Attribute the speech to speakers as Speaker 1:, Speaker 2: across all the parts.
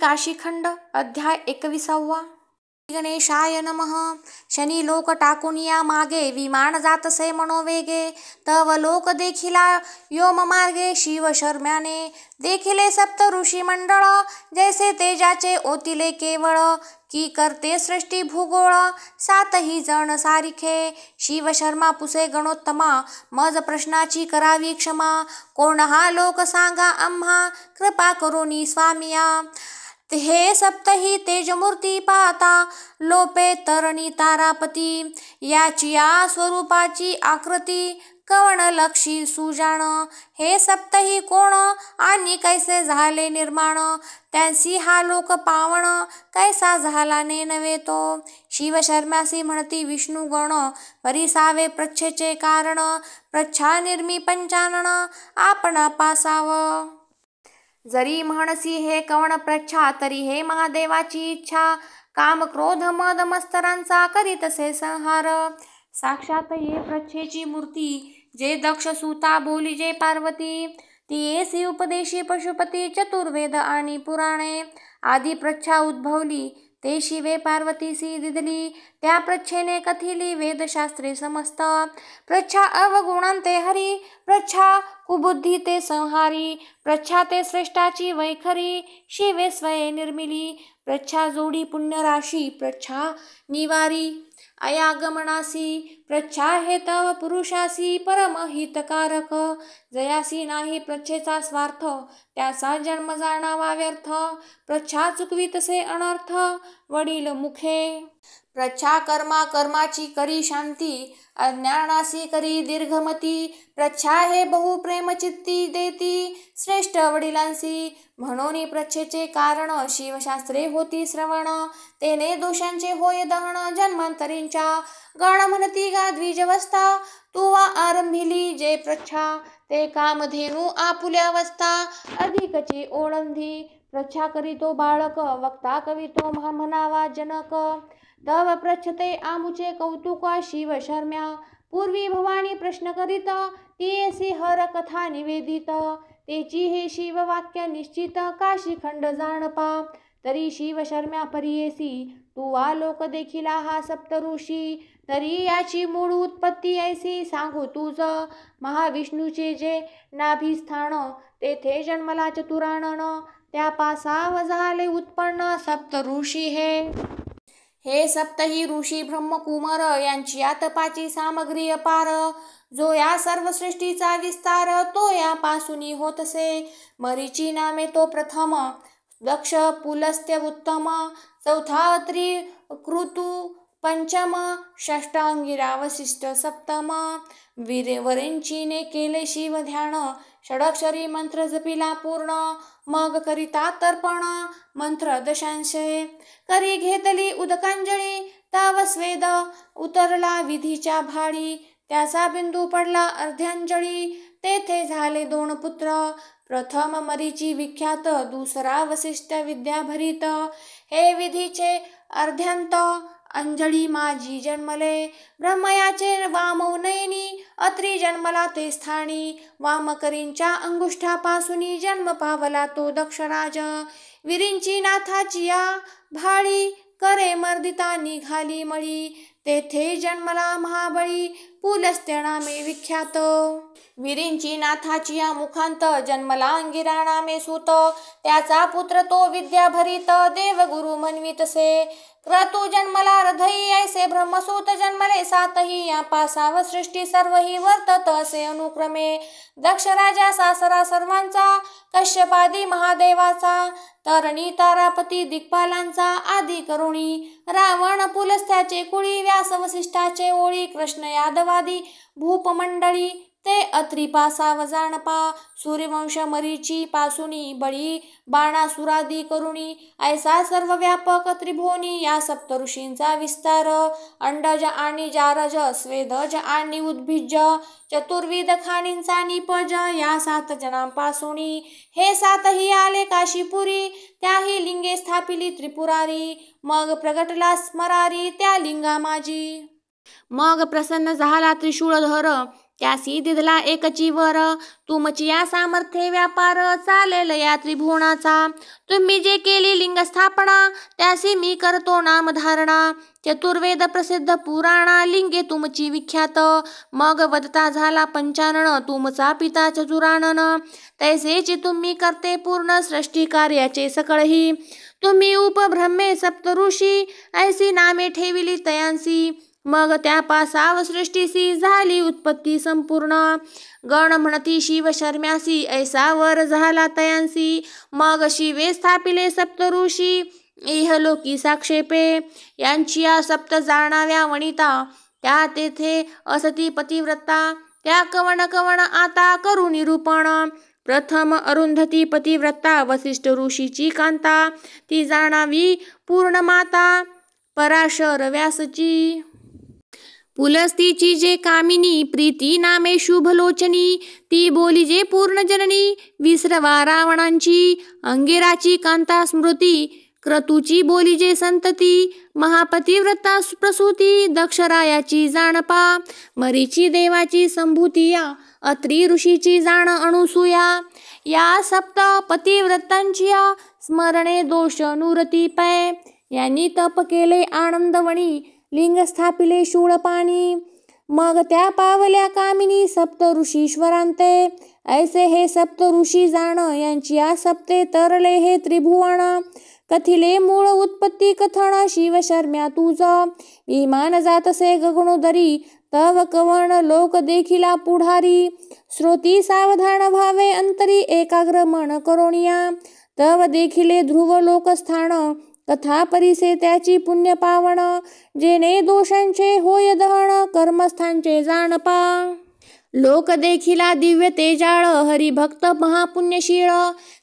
Speaker 1: काशीखंड अध्याय 21. गणेशाय नमः. शनी लोक टाकून या मागे, विमान जातसे मनोवेगे. तव लोक देखिला योम मार्गे, शिव शर्म्याने देखिले सप्त ऋषी मंडळ. जैसे तेजाचे ओतिले केवळ, की करते सृष्टी भूगोळ. सातही जण सारिखे, शिव शर्मा पुसे गणोत्तमा. मज प्रश्नाची करावी क्षमा, कोण हा लोक सांगा आम्हा. कृपा करुनी स्वामिया. हे सप्तही तेजमूर्ती पाहता, लोपे तरणी तारापती. याची या स्वरूपाची आकृती, कवण लक्षी सुजाण. हे सप्तही कोण आणि कैसे झाले निर्माण. त्यांसी हा लोक पावण, कैसा झाला नेनवे तो. शिव शर्म्यासी म्हणती विष्णू गण, परिसावे प्रच्छेचे कारण. प्रच्छा निर्मी पंचानन, आपणा पासाव. जरी म्हणसी हे कवण प्रच्छा, तरी हे महादेवाची इच्छा. काम क्रोध मद मस्तरांचा करीतसे संहार. साक्षात ये प्रच्छेची मूर्ती, जे दक्ष सुता बोलिजे पार्वती. ती येसी उपदेशी पशुपती, चतुर्वेद आणि पुराणे. आदी प्रच्छा उद्भवली, ते शिवे पार्वतीसी दिदली. त्या प्रच्छेने कथिली वेदशास्त्रे समस्त. प्रच्छा अवगुणांते हरी, प्रच्छा कुबुद्धी ते संहारी. प्रच्छा ते श्रेष्ठाची वैखरी, शिवे स्वये निर्मिली. प्रच्छा जोडी पुण्यराशी, प्रच्छा निवारी अयागमनासी. प्रच्छा हे तव पुरुषासी, परमहितकारक. जयासी नाही प्रच्छेचा स्वार्थ, त्याचा जन्म जाणावा व्यर्थ. प्रच्छा चुकवितसे अनर्थ, वडील मुखे. प्रच्छा कर्मा कर्माची करी शांती, अज्ञानासी करी दीर्घमती. प्रच्छा हे बहु प्रेमचित्ती देती, श्रेष्ठ वडिलांसी. म्हणून प्रच्छेचे कारण, शिवशास्त्रे होती श्रवण. तेने दोषांचे होय दहन, जन्मांतरींच्या. गण म्हणती गा द्विजवस्था, तुवा आरंभिली जे प्रच्छा. ते कामधेनू आपुल्यावस्था, अधिकची ओळंधी. प्रच्छा करीतो बाळक, वक्ता कवितो म्हणावा जनक. तव प्रच्छते आमुचे कौतुक, शिव शर्म्या. पूर्वी भवानी प्रश्न करीत, तियेसी हर कथा निवेदित. तेची हे शिव वाक्य निश्चित, काशीखंड जाणपा. तरी शिव शर्म्या परियेसी, तू आलोक देखिला हा सप्त ऋषी. तरी याची मूळ उत्पत्ती ऐसी, सांगू तुझ. महाविष्णूचे जे नाभिस्थान, तेथे जन्मला चतुरानन. त्या पासाव झाले उत्पन्न सप्त ऋषी हे. हे सप्तही ऋषी ब्रह्मकुमार, यांची या तपाची सामग्री अपार. जो या सर्व सृष्टीचा विस्तार, तो या पासूनी होतसे. मरीची नामे तो प्रथम, दक्ष पुलस्त्य उत्तम. चौथा अत्री कृतू पंचम, षष्ठ अंगिरा वसिष्ठ सप्तम. वरेंचीने केले शिव ध्यान, षडक्षरी मंत्र जपिला पूर्ण. मग करिता तर्पण मंत्र दशांशे, करी घेतली उदकांजळी. तव स्वेद उतरला विधीच्या भाडी, त्याचा बिंदू पडला अर्ध्यांजळी. तेथे झाले दोन पुत्र, प्रथम मरीची विख्यात, दुसरा वसिष्ठ विद्याभरित. हे विधीचे अर्ध्यांत, अंजळी माझी जन्मले. ब्रह्मयाचे वामनयनी, अत्री जन्मला ते स्थानी. वामकरींच्या अंगुष्ठापासूनी, जन्म पावला तो दक्षराज. विरींची नाथाची या भाळी, करे मर्दिता निघाली मळी. तेथे जन्मला महाबळी, पुलस्त्य नामे विख्यात. विरींची नाथाची या मुखांत, जन्मला अंगिरा नामे सूत. त्याचा पुत्र तो विद्याभरित, देवगुरु म्हणवितसे. क्रतू जन्मला हृदयी, ऐसे ब्रह्मसूत जन्मले सातही. या पासाव सृष्टी सर्वही वर्तत असे अनुक्रमे. दक्ष राजा सासरा सर्वांचा, कश्यपादी महादेवाचा. तरणी तारापती दिक्पालांचा, आदी करुणी. रावण पुलस्त्याचे कुळी, व्यास वसिष्ठाचे ओळी. कृष्ण यादवादी भूपमंडळी, ते अत्री पासाव जाणपा. सूर्यवंश मरीची पासूनी, बळी बाणासुरादी करुणी. ऐसा सर्व व्यापक त्रिभुवनी, या सप्त ऋषींचा विस्तार. अंडज आणि जारज, स्वेदज आणि उद्भिज. चतुर्विध खाणींचा निपज, या 7 जणांपासूनी. हे सातही आले काशीपुरी, त्याही लिंगे स्थापिली त्रिपुरारी. मग प्रगटला स्मरारी, त्या लिंगा माझी. मग प्रसन्न झाला त्रिशूळधर, त्यासी दिदला एकची वर, तुमची या सामर्थ्ये व्यापार, चालेल या त्रिभुवनाचा. तुम्ही जे केली लिंग स्थापना, त्यासी मी करतो नामधारणा. चतुर्वेद प्रसिद्ध पुराणा, लिंगे तुमची विख्यात. मग वदता झाला पंचानन, तुमचा पिता चतुरानन. तैसेची तुम्ही करते पूर्ण, सृष्टी कार्याचे सकळही. तुम्ही उपब्रह्मे सप्तऋषी, ऐसी नामे ठेविली तयांसी. मग त्या पासाव सृष्टीसी, झाली उत्पत्ती संपूर्ण. गण म्हणती शिव शर्म्यासी, ऐसा वर झाला तयांसी. मग शिवे स्थापिले सप्तऋषी, इहलोकी साक्षेपे. यांची या सप्त जाणाव्या वनिता, त्या तेथे असती पतिव्रता. त्या कवन कवन आता करू निरूपण. प्रथम अरुंधती पतिव्रता, वसिष्ठ ऋषीची कांता. ती जाणावी पूर्ण माता, पराशर व्यासची. पुलस्तीची जे कामिनी, प्रीती नामे शुभलोचनी. ती बोली जे पूर्ण जननी, विसरवा रावणांची. अंगिराची कांता स्मृती, क्रतूची बोली जे संतती. महापतिव्रता प्रसूती, दक्षरायाची जाणपा. मरीची देवाची संभूतिया, अत्री ऋषीची जाण अणुसूया. या सप्त पतिव्रतांचिया, स्मरणे दोष नुरती पै. यांनी तप केले आनंदवणी, लिंग स्थापिले शूळपाणी. मग त्या पावल्या कामिनी, सप्त ऋषीश्वरांते. ऐसे हे सप्त ऋषी जाण, यांची या सप्ते तरले हे त्रिभुवन. कथिले मूळ उत्पत्ती कथन, शिव शर्म्या तुझ. विमान जातसे गगनोदरी, तव कवन लोक देखिला पुढारी. श्रोती सावधान व्हावे अंतरी, एकाग्र मन करोनिया. तव देखिले ध्रुव लोकस्थान, कथा परिसे त्याची पुण्य पावन. जेणे दोषांचे होय दहन, कर्मस्थांचे जाणपा. लोक देखिला दिव्य तेजाळ, हरिभक्त महापुण्यशीळ.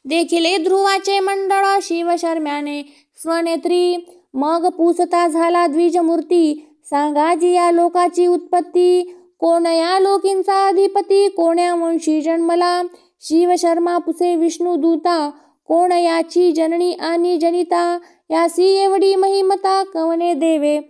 Speaker 1: देखिले ध्रुवाचे मंडळ, शिव शर्म्याने स्वनेत्री. मग पुसता झाला द्विजमूर्ती, सांगा जी या लोकाची उत्पत्ती. कोण या लोकींचा अधिपती, कोण्या वंशी जन्मला. शिव शर्मा पुसे विष्णुदूता, कोण याची जननी आणि जनिता. यासी एवढी महिमता, कवने देवे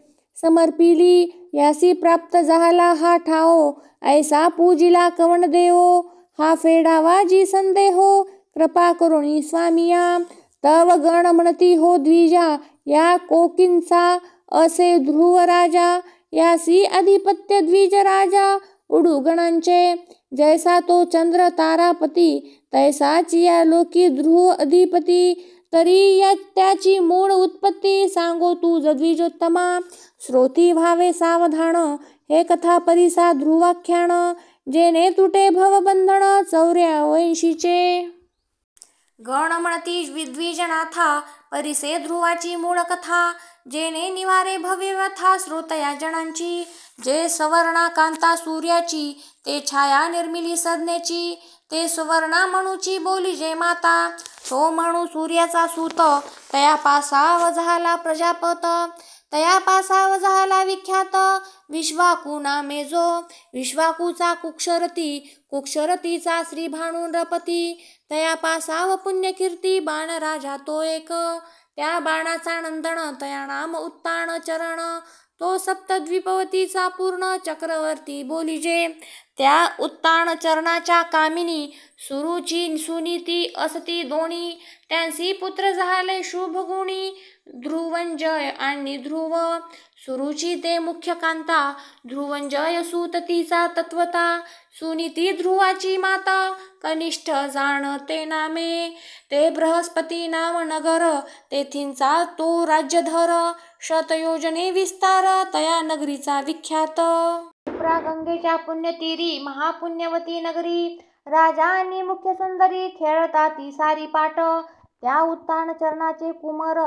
Speaker 1: समर्पिली. यासी प्राप्त झाला हा ठाओ, ऐसा पूजिला कवन देवो. हा फेडावा जी संदेहो, कृपा करुणी स्वामिया. तव गण म्हणती हो द्विजा, या कोकींचा असे ध्रुव राजा. यासी अधिपत्य द्विज राजा, उडू गणांचे. जैसा तो चंद्र तारापती, तैसाच या लोकी ध्रुव अधिपती. तरी या त्याची मूळ उत्पत्ती, सांगो तू द्विजोत्तमा. श्रोती व्हावे सावधान, हे कथा परिसा ध्रुवाख्यान. जेणे तुटे भवबंधन, 84 गण म्हणती द्विजनाथा, परिसे ध्रुवाची मूळ कथा. जेणे निवारे भव्य व्यथा, श्रोतया जनांची. जे सवर्णा कांता सूर्याची, ते छाया निर्मिली सज्ञेची. ते सुवर्णा म्हणूची बोली जे माता, तो म्हणू सूर्याचा सूत. तया पासाव झाला प्रजापत, तया पासाव झाला विख्यात. विश्वाकू नामे जो, विश्वाकूचा कुक्षरती. कुक्षरतीचा श्री भानू नृपती. तया पासाव पुण्यकीर्ती, बाण राजा तो एक. त्या बाणाचा नंदन, तया नाम उत्तान चरण. तो सप्तद्वीपवतीचा पूर्ण, चक्रवर्ती बोली जे. त्या उत्तान चरणाच्या कामिनी, सुरुची सुनीती असती दोणी. त्यांसी पुत्र झाले शुभगुणी, ध्रुवंजय आणि ध्रुव. सुरुची ते मुख्य कांता, ध्रुवंजय सुततीचा तत्वता. सुनीती ध्रुवाची माता, कनिष्ठ जाण ते नामे. ते बृहस्पती नाव नगर, तेथींचा तो राज्यधर. शतयोजने विस्तार, तया नगरीचा विख्यात. गंगेच्या पुण्यतीरी, महापुण्यवती नगरी. राजा आणि मुख्य सुंदरी, खेळता ती सारी पाट. त्या उत्तान चरणाचे कुमार,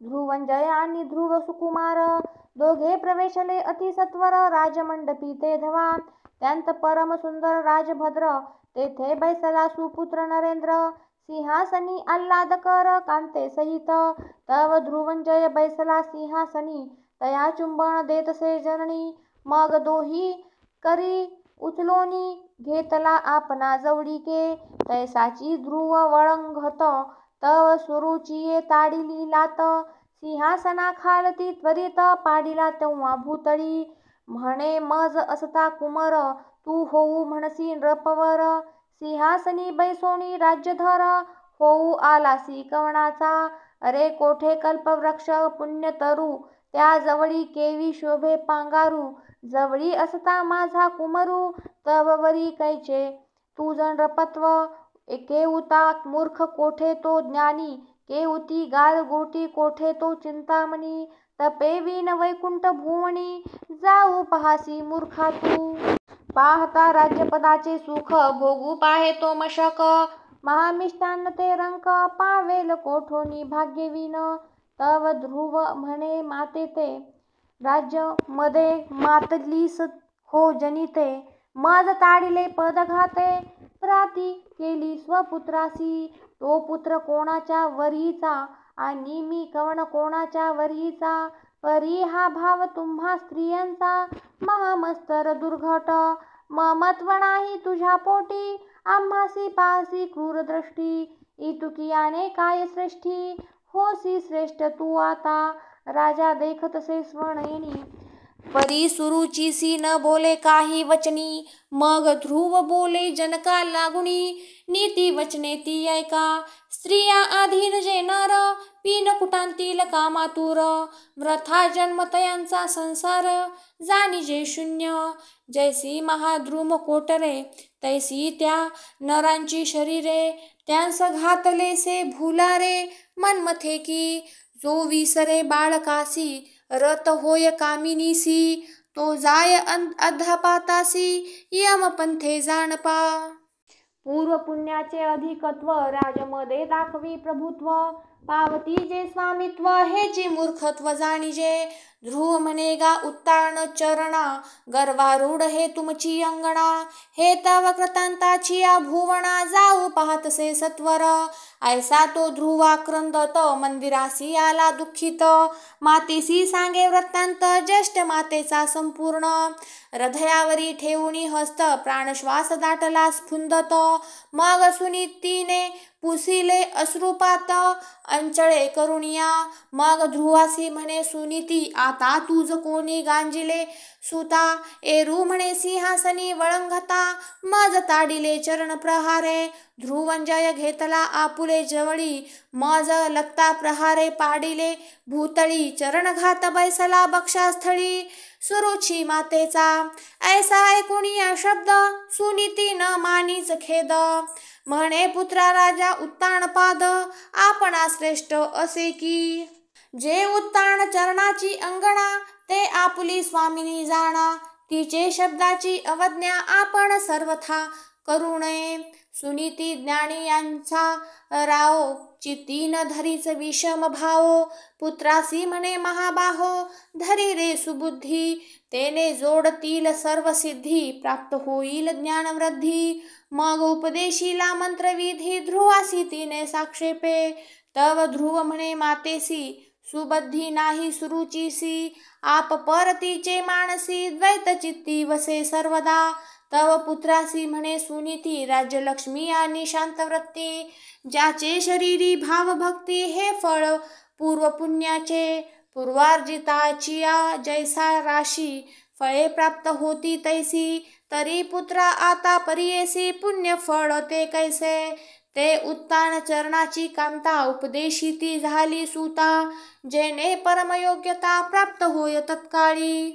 Speaker 1: ध्रुवंजय आणि ध्रुव सुकुमार. दोघे प्रवेशले अतिसत्वर, राजमंडपी ते धवा. त्यांत परम सुंदर राजभद्र, तेथे बैसला सुपुत्र नरेंद्र. सिंहासनी आल्हादकर, कांते सहित. तव ध्रुवंजय बैसला सिंहासनी, तया चुंबन देतसे जननी. मग दोही करी उचलोनी, घेतला आपणा जवळीके. तैसाची ध्रुव वळंघत, तव सुरुचिये ताडिली लात. सिंहासना खालती त्वरित, पाडिला तेव्हा भूतळी. म्हणे मज असता कुमार, तू होऊ म्हणसी नृपवर, सिंहासनी बैसोनी राज्यधर. होऊ आलासी कवणाचा, अरे कोठे कल्पवृक्ष पुण्यतरू. त्या जवळी केवी शोभे पांगारू, जवळी असता माझा कुमरू. तववरी कैचे तुझ नृपत्व, केऊता मूर्ख कोठे तो ज्ञानी. केऊती गारगोटी कोठे तो चिंतामणी. तपेवीन वैकुंठ भुवनी, जाऊ पहासी मूर्खा तू. पाहता राज्यपदाचे सुख, भोगू पाहे तो मशक. महामिष्टान्न ते रंक, पावेल कोठोनी भाग्यवीन. तव ध्रुव म्हणे माते ते, राज्य मध्ये मातलीस हो जनिते. मज ताडिले पदघाते, प्राती केली स्वपुत्रासी. तो पुत्र कोणाच्या वरीचा, आणि मी कवण कोणाच्या वरीचा. परी हा भाव तुम्हा स्त्रियांचा, महामस्तर दुर्घट. ममत्व नाही तुझ्या पोटी, आम्हासी पाहसी क्रूर दृष्टी. इतुकियाने काय श्रेष्ठी, होसी श्रेष्ठ तू आता. राजा देखतसे स्वनयनी, परी सुरुचीसी न बोले काही वचनी. मग ध्रुव बोले जनका लागुनी, नीती वचने ती ऐका. स्त्रिया अधीन जे नर, पीन कुटांतील कामातुर. व्रथा जन्मतयांचा संसार, जाणीजे शून्य. जैसी महाद्रुम कोटरे, तैसी त्या नरांची शरीरे. त्यांस घातलेसे भुलारे, मनमथे की. जो विसरे बाळकासी, रत होय कामिनीसी. तो जाय अधापातासी, यमपंथे जाणपा. पूर्व पुण्याचे अधिकत्व, राजमध्ये दाखवी प्रभुत्व. पावती जे स्वामित्व, हेची मूर्खत्व जाणीजे. ध्रुव म्हणे गा उत्तारण चरणा, गर्वारूढ हे तुमची अंगणा. हे तव कृतांताची भुवना, जाऊ पाहतसे सत्वर. ऐसा तो ध्रुवाक्रंदत, मंदिरासी आला दुःखित. मातेसी सांगे वृत्तांत, ज्येष्ठ मातेचा संपूर्ण. हृदयावरी ठेवूनी हस्त, प्राणश्वास दाटला स्फुंदत. मग सुनीतीने पुसिले अश्रुपात, अंचळे करुणिया. मग ध्रुवासी म्हणे सुनीती, आता तुझ कोणी गांजिले सुता. एरू म्हणे सिंहासनी वळंघता, मज ताडिले चरण प्रहारे. ध्रुवंजय घेतला आपुले जवळी, मज लत्ता प्रहारे पाडिले भूतळी. चरणघात बैसला बक्षास्थळी, सुरुची मातेचा. ऐसा ऐकुनिया शब्द, सुनीती न मानीच खेद. म्हणे पुत्रा राजा उत्तानपाद, आपणा श्रेष्ठ असे की. जे उत्तान चरणाची अंगणा, ते आपुली स्वामिनी जाणा. तिचे शब्दाची अवज्ञा, आपण सर्वथा करू नये. सुनीती ज्ञानी यांचा राओ, चित्ती न धरीच विषम भावो. पुत्रासी म्हणे महाबाहो, धरी रे सुबुद्धी. तेने जोडतील सर्व सिद्धी, प्राप्त होईल ज्ञानवृद्धी. मग उपदेशीला मंत्रविधी, ध्रुवासी तिने साक्षेपे. तव ध्रुव म्हणे मातेसी, सुबुद्धी नाही सुरुचीसी. आप परतीचे मानसी, द्वैत चित्ती वसे सर्वदा. तव पुत्रासी म्हणे सुनीती, राज्यलक्ष्मी आणि शांतवृत्ती. ज्याचे शरीरी भावभक्ती, हे फळ पूर्व पुण्याचे. पूर्वार्जिताचिया जैसा राशी, फळे प्राप्त होती तैसी. तरी पुत्रा आता परियेसी, पुण्य फळ ते कैसे. ते उत्तान चरणाची कांता, उपदेशी ती झाली सुता. जेणे परमयोग्यता प्राप्त होय तत्काळी.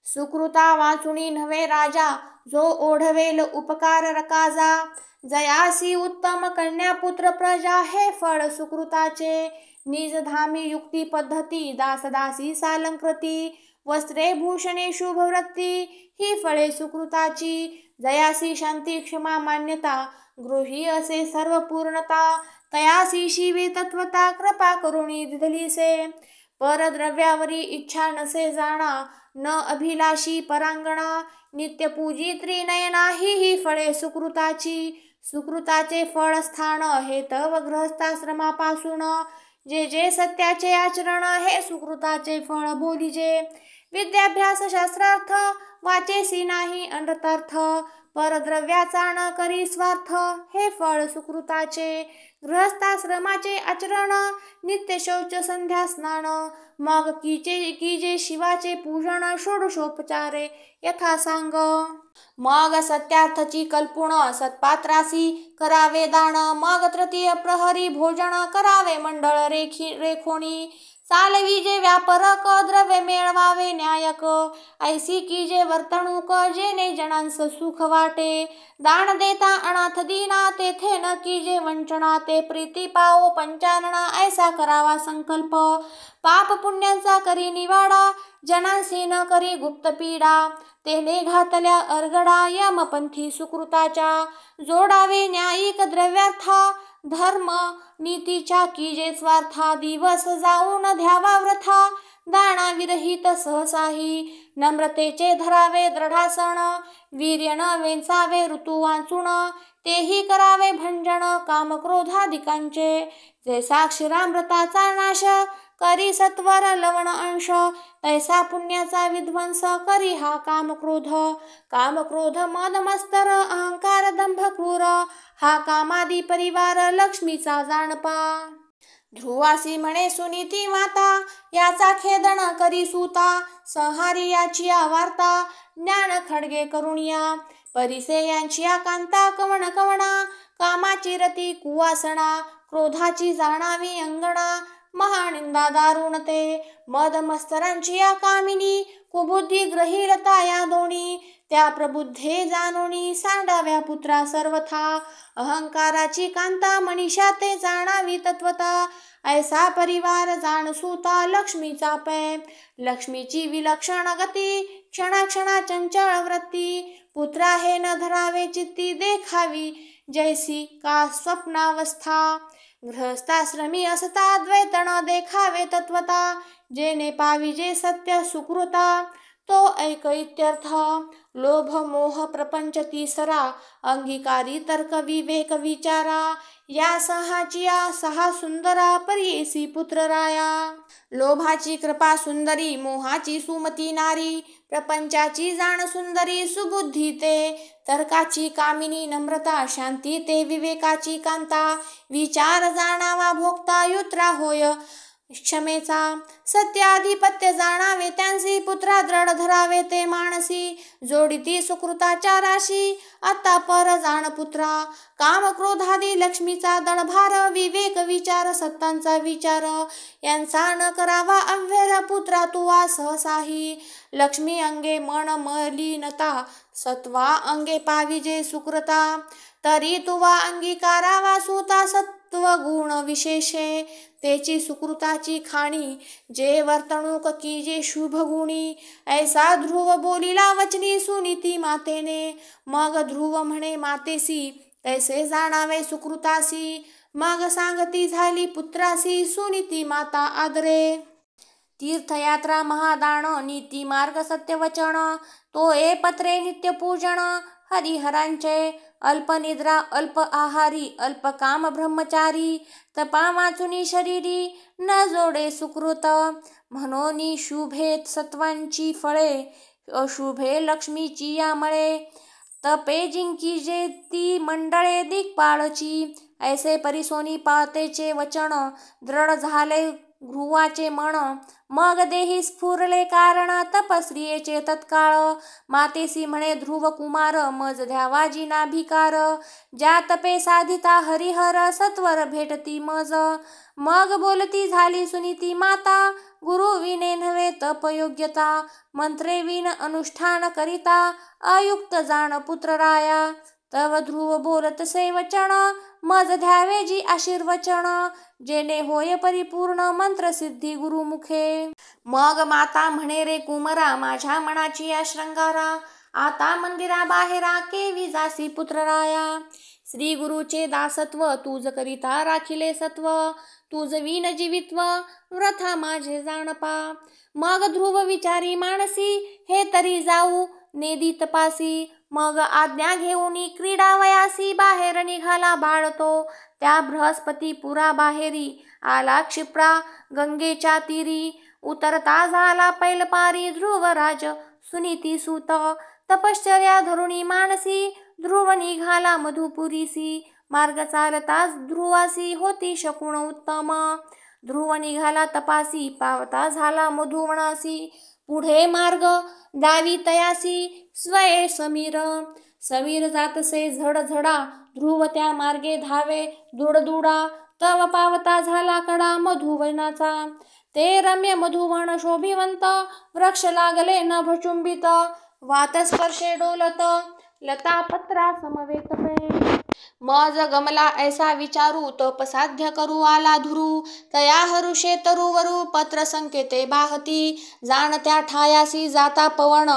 Speaker 1: सुकृता वाचुनी नव्हे राजा, जो ओढवेल उपकार रकाजा. जयासी उत्तम कन्यापुत्र प्रजा, हे फळ सुकृताचे. निजधामी युक्ती पद्धती, दासदासी सालंकृती. वस्त्रे भूषणे शुभवृत्ती, ही फळे सुकृताची. जयासी शांती क्षमा मान्यता, गृही असे सर्व पूर्णता. तयासी शिवे तत्वता, कृपा करुणी दिधलीसे. परद्रव्यावरी इच्छा नसे जाणा, न अभिलाषी परांगणा. नित्यपूजी त्रिनयना, ही फळे सुकृताची. सुकृताचे फळस्थान, हे तव गृहस्थाश्रमापासून. जे जे सत्याचे आचरण, हे सुकृताचे फळ बोलिजे. विद्याभ्यास शास्त्रार्थ, वाचेसी नाही अनर्थार्थ. परद्रव्याचा न करी स्वार्थ, हे फळ सुकृताचे. गृहस्थाश्रमाचे आचरण, नित्य शौच संध्या स्नान. मग कीजे शिवाचे पूजन, षोडशोपचारे यथा सांग. मग सत्यार्थची कल्पुण सत्पात्रासी करावे दान, मग तृतीय प्रहरी भोजन करावे मंडळ रेखोणी, चालवी जे व्यापरक द्रव्य मिळवावे न्यायक, ऐसी की जे वर्तणूक जेणे जनांस सुख वाटे, दान देता अनाथ दीना तेथे न की जे वंचना, ते प्रीती पावो पंचानना ऐसा करावा संकल्प, पाप पुण्यांचा करी निवाडा जनांसी न करी गुप्त पीडा, तेने घातल्या अरगडा यमपंथी सुकृताच्या, जोडावे न्यायिक द्रव्यार्था धर्म नीतीच्या की जे स्वार्था, दिवस जाऊन ध्यावा व्रथा दाना विरहित सहसाही, नम्रतेचे धरावे दृढासन वीर्य न वेचावे ऋतू वाचून, तेही करावे भंजन कामक्रोधादिकांचे, जे साक्षीरामृताचा नाश करी सत्वर लवण अंश, तैसा पुण्याचा विध्वंस करी हा कामक्रोध मद मत्सर अहंकार दंभ क्रूर, हा कामादी परिवार लक्ष्मीचा जाणपा, ध्रुवासी म्हणे सुनीती माता याचा खेदन करी सूता, संहारी याची वार्ता ज्ञान खडगे करुणिया, परिसे यांची कांता कवण कवणा, कामाची रती कुवासना क्रोधाची जाणावी अंगणा, महानिंदा दारुणते मद मस्तरांची या कामिनी, कुबुद्धी ग्रहीलता या दोणी, त्या प्रबुद्धे जानोनी सांडाव्या पुत्रा सर्वथा, अहंकाराची कांता मनीषा ते जाणावी तत्वता, ऐसा परिवार जाणसूता लक्ष्मीचा पै, लक्ष्मीची विलक्षण गती क्षणाक्षणा चंचळ वृत्ती, पुत्रा हे न धरावे चित्ती देखावी जैसी का स्वप्नावस्था, गृहस्थाश्रमी असता द्वैत न देखावे तत्वता, जेने पाविजे सत्य सुकृता तो ऐक इत्यर्थ, लोभ मोह प्रपंच तिसरा अंगीकारी तर्क विवेक विचारा, या सहा सुंदरा पर्येसी पुत्र राया, लोभाची कृपा सुंदरी मोहाची सुमती नारी, प्रपंचाची जाण सुंदरी सुबुद्धी ते, तर्काची कामिनी नम्रता शांती ते, विवेकाची कांता विचार जाणावा भोगता युत्रा होय क्षमेचा, सत्याधिपत्य जाणावे त्यांसी पुत्रा दृढ धरावे ते मानसी, जोडिती सुकृताच्या राशी आता पर जाण पुत्रा, काम क्रोधादी लक्ष्मीचा दळभार विवेक विचार सत्तांचा विचार, यांचा न करावा अव्यय पुत्रा तुवा सहसाही, लक्ष्मी अंगे मन मलिनता सत्वा अंगे पाविजे सुकृता, तरी तुवा अंगीकारावा सुता सत्वगुण विशेषे, तेची सुकृताची खाणी जे वर्तणूक की जे शुभगुणी, ऐसा ध्रुव बोलिला वचनी सुनीती मातेने, मग ध्रुव म्हणे मातेसी तैसे जाणावे सुकृतासी, मग सांगती झाली पुत्रासी सुनीती माता आदरे, तीर्थयात्रा महादान नीती मार्ग सत्यवचन, तो ए पत्रे नित्यपूजन हरिहरांचे, अल्पनिद्रा अल्प आहारी अल्प काम ब्रह्मचारी, तपा वाचुनी शरीरी न जोडे सुकृत, म्हणोनी शुभे सत्वांची फळे अशुभे लक्ष्मीची यामळे, तपे जिंकी जे ती मंडळे दिक्पाळची, ऐसे परिसोनी पातेचे वचन दृढ झाले ध्रुवाचे मन, मग देही स्फुरले कारण तपस्रियेचे तत्काळ, मातेसी म्हणे ध्रुव कुमार मज द्यावा जिनाभिकार, ज्या तपे साधिता हरिहर सत्वर भेटती मज, मग बोलती झाली सुनीती माता गुरु विने नव्हे तप योग्यता, मंत्रे विन अनुष्ठान करिता अयुक्त जाण पुत्र राया, तव ध्रुव बोलत से वचन मज द्यावे जी आशीर्वचन, जेणे होय परिपूर्ण मंत्र सिद्धी गुरुमुखे, मग माता म्हणे रे कुमरा माझ्या मनाची या श्रंगारा, आता मंदिरा बाहेरा केवी जासी पुत्र राया, श्री गुरुचे दासत्व तुझ करिता राखिले सत्व, तुझ विन जीवित्व व्रथा माझे जाणपा, मग ध्रुव विचारी मानसी हे तरी जाऊ नेदी तपासी, मग आज्ञा घेऊनी क्रीडा वयासी बाहेर निघाला बाळतो, त्या बृहस्पती पुरा बाहेरी आला क्षिप्रा गंगेच्या तीरी, उतरता झाला पैलपारी ध्रुवराज सुनीती सूत, तपश्चर्या धरुणी मानसी ध्रुव निघाला मधुपुरीसी, मार्ग चालताच ध्रुवासी होती शकुन उत्तम, ध्रुव निघाला तपासी पावता झाला मधुवनासी, पुढे मार्ग दावी तयासी स्वये समीर. समीर जातसे झडझडा ध्रुव त्या मार्गे धावे दुडदुडा. तव पावता झाला कडा मधुवनाचा. ते रम्य मधुवन शोभिवंत वृक्ष लागले नभचुंबित. वातस्पर्शे डोलत लता पत्रा समवेत पे. मज गमला ऐसा विचारू तपसाध्य करू आला धुरू. तया हरुषे तरुवरू पत्र संकेते बाहती. जाणत्या ठायासी जाता पवन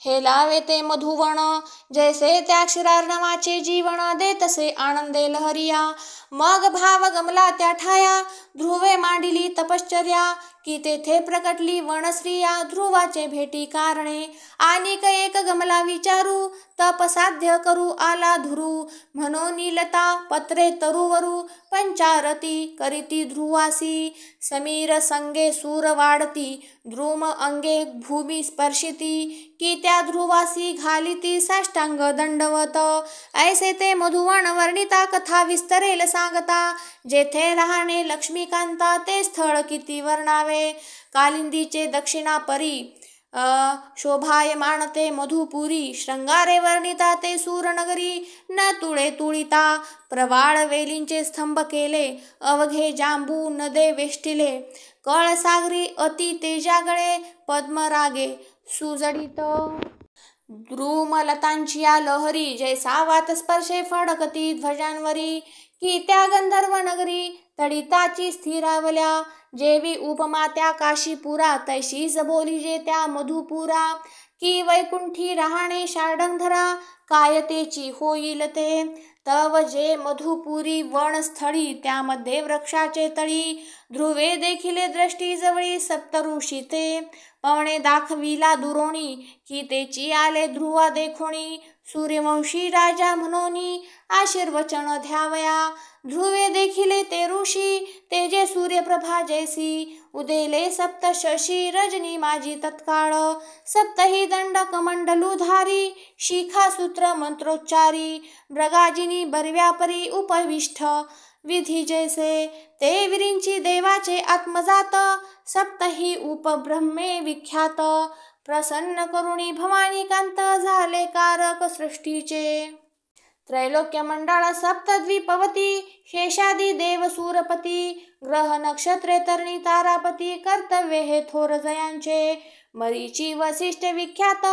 Speaker 1: हे लावे ते मधुवन. जैसे त्या क्षीरार्णवाचे जीवन देतसे आनंदे लहरिया. मग भाव गमला त्या ठाया ध्रुवे मांडिली तपश्चर्या. की तेथे प्रकटली वनश्रिया ध्रुवाचे भेटी कारणे. आणिक एक गमला विचारू तपसाध्य करू आला धुरू. म्हणून लता पत्रे तरुवरू पंचारती करीती ध्रुवासी. समीर संगे सूर वाढती द्रुम अंगे भूमी स्पर्शिती. की त्या ध्रुवासी घालिती साष्टांग दंडवत. ऐसे ते मधुवन वर्णिता कथा विस्तरेल सांगता. जेथे राहणे लक्ष्मीकांता ते स्थळ किती वर्णावे. कालिंदीचे दक्षिणापरी शोभायमान ते मधुपुरी. श्रंगारे वर्णिता ते सूरनगरी न तुळे तुळिता. प्रवाळ वेलींचे स्तंभ केले अवघे जांबू नदे वेष्टिले. कळसागरी अति तेजागळे पद्मरागे सुजडित. द्रुमलतांची या लहरी जैसा वातस्पर्शे फडकती ध्वजांवरी. की त्या गंधर्व नगरी तडिताची स्थिरावल्या. जेवी उपमा त्या काशीपुरा तैशीच बोली जे त्या मधुपुरा. की वैकुंठी राहणे शार्डंधरा कायतेची होईल ते. तव जे मधुपुरी वनस्थळी त्यामध्ये वृक्षाचे तळी. ध्रुवे देखिले दृष्टी जवळी सप्तऋषी ते. पवणे दाखविला दुरोणी की तेची आले ध्रुवा देखोणी. सूर्यवंशी राजा म्हणोनी आशीर्वचन ध्यावया. ध्रुवे देखिले ते ऋषी तेजे सूर्यप्रभा जैसी. उदेले सप्त शशी रजनी माझी तत्काळ. सप्तही दंड कमंडलुधारी शिखासूत्र मंत्रोच्चारी. मृगाजिनी बरव्यापरी उपविष्ट विधी जैसे. ते विरिंची देवाचे आत्मजात सप्तही उपब्रह्मे विख्यात. प्रसन्न करुणी भवानी कांत झाले कारक सृष्टीचे. त्रैलोक्य मंडळ सप्तद्वीपवती शेषादी देव सूरपती. ग्रह नक्षत्रे तरणी तारापती कर्तव्य हे थोर जयांचे. मरीची वसिष्ठ विख्यात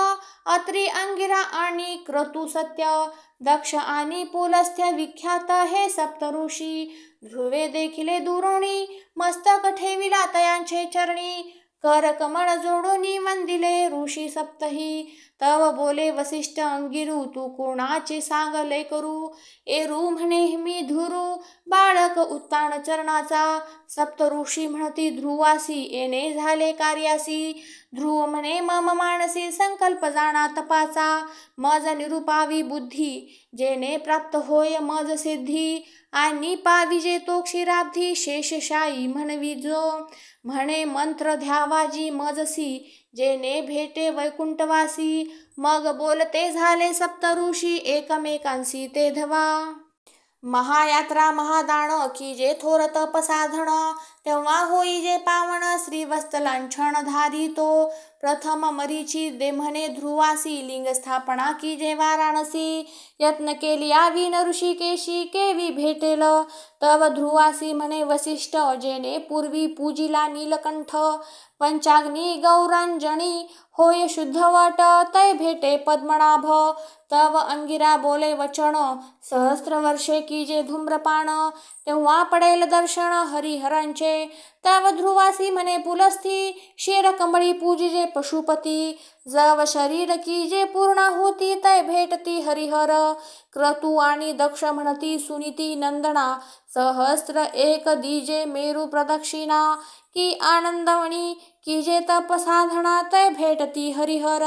Speaker 1: अत्रि अंगिरा आणि क्रतु सत्य. दक्ष आणि पुलस्त्य विख्यात हे सप्तऋषी. ध्रुवे देखिले दुरोणी मस्तक ठेविला तयांचे चरणी. कर कमळ जोडोनी वंदिले ऋषी सप्तही. तव बोले वसिष्ठ अंगिरू तू कोणाचे सांगले करू. एरू म्हणे मी धुरू बाळक उत्तान चरणाचा. सप्त ऋषी म्हणती ध्रुवासी येणे झाले कार्यासी. ध्रुव म्हणे मम मानसी संकल्प जाणा तपाचा. मज निरुपावी बुद्धी जेने प्राप्त होय मज सिद्धी. आणि पाविजे तो क्षीराब्धी शेषशायी म्हणवी जो. म्हणे मंत्र ध्यावाजी मजसी जेने भेटे वैकुंठवासी. मग बोलते झाले सप्त ऋषी एकमेकांसी ते धवा. महायात्रा महादान की जे थोर तपसाधन. तेव्हा होई जे पावन श्रीवत्सलांछन धारी तो. प्रथम मरीची दे म्हणे ध्रुवासी लिंग स्थापना की जे वाराणसी. यत्न केली आविन ऋषिकेशी केवी भेटेल. तव ध्रुवासी म्हणे वसिष्ठ जेने पूर्वी पूजिला नीलकंठ. पंचाग्नी गौरांजनी होय शुद्धवट तै भेटे पद्मनाभ. तव अंगिरा बोले वचन सहस्त्र वर्षे की जे धूम्रपान. तेव्हा पडेल दर्शन हरिहरांचे. तव ध्रुवासी म्हणे पुलस्ती शिरकमळी पूजिजे पशुपती. जव शरीर की जे पूर्ण होती तै भेटती हरिहर. क्रतु आणि दक्ष म्हणती सुनीती नंदना. सहस्त्र एक दीजे मेरु प्रदक्षिणा. की आनंदवणी की जे तप साधना तै भेटती हरिहर.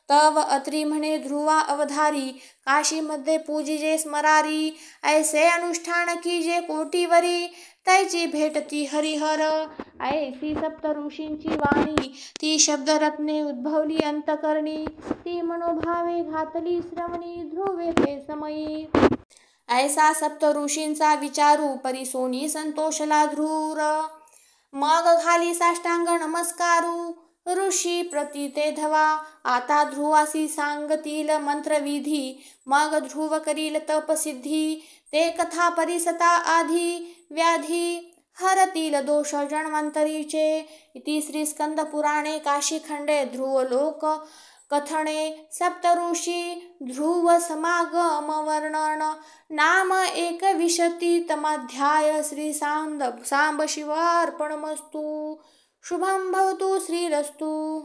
Speaker 1: तव अत्रि म्हणे ध्रुवा अवधारी काशीमध्ये पूजिजे स्मरारी. ऐसे अनुष्ठान की जे कोटीवरी तैची भेटती हरिहर. ऐसी सप्त ऋषींची वाणी ती शब्दरत्ने उद्भवली अंतकरणी. ती मनोभावे घातली श्रवणी ध्रुवे ते समयी. ऐसा सप्त ऋषींचा विचारू परिसोनी संतोषला ध्रुर. मग घाली साष्टांग नमस्कारू ऋषी प्रतीते धवा. आता ध्रुवासी सांगतील मंत्रविधी, मग ध्रुव करील तपसिद्धी. ते कथा परिसता आधी, व्याधी हरतील दोष जन्वंतरीचे. इति श्री स्कंद पुराणे काशीखंडे ध्रुवलोक कथने सप्तऋषी ध्रुव समागम वर्णन नाम 21तमाध्याय. श्री सांब शिवार्पणमस्तु. शुभं भवतु. श्रीरस्तु.